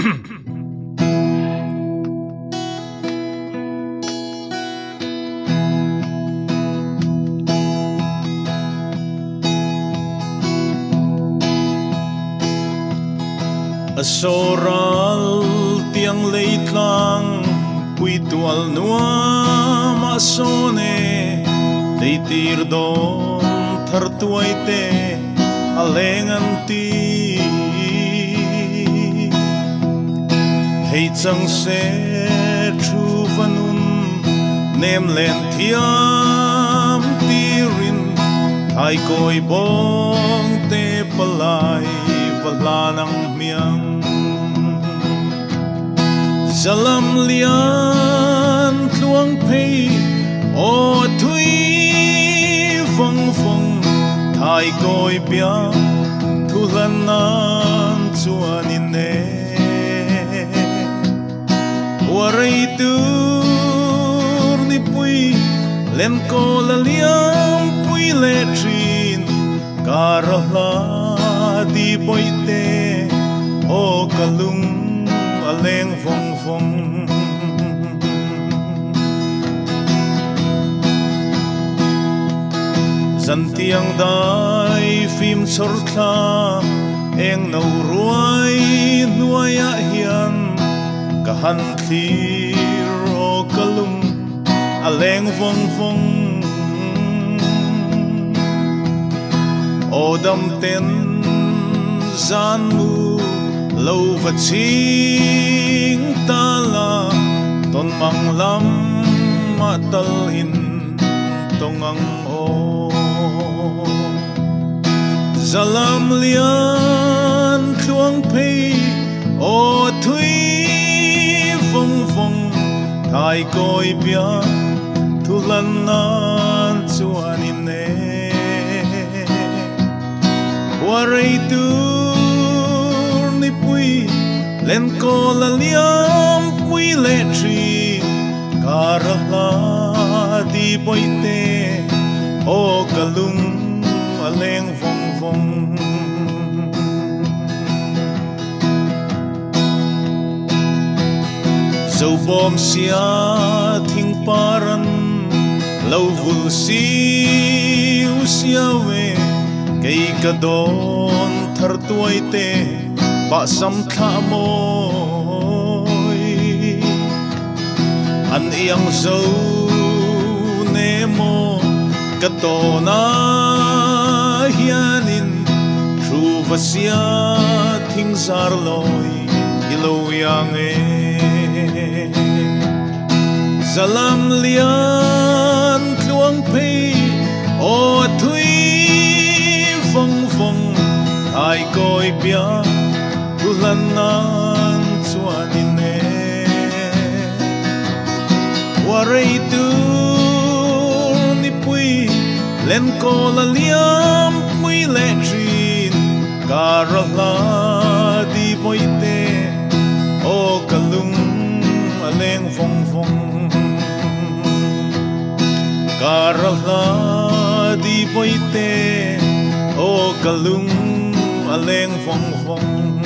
Asoral tiang leitlang pui tual nuam asone leitir don thartuai te alengan ti hei chang se thu vanun nem len thiam tirin thai koi bong te palai valanang miang Salam lian tluang pei o thui phong phong thai koi pia thu lan nan chuan in ne warai tur ni pui len ko la liam pui le trin karahla di boite o kalung aleng phong phong Zan tiang dai phim chor thla eng no ruai nuaya hian ka han thlir o kalung aleng phong phong o dam ten zan mu lâu vật ching ta la ton mang lam ma tal hin tong ang o zalam lian thuang pei o thui phong phong thai koi pia thu lan nan chuan in ne warai tu pui len ko la liam pui le tri karahla di boite o kalung aleng phong phong zo bom sia thing paran lo vul si usia we kei ka don thar tuai te ba sam kha moi an yang zo ne mo ka to na hianin tru vasia thing zar loi ilo yang e zalam lian tluang pei o thui phong phong ai koi pia Tuhan nan chuan in ne warai tur ni pui len ko la liam pui le trin karahla di boite o kalung aleng phong phong karahla di boite o kalung aleng phong phong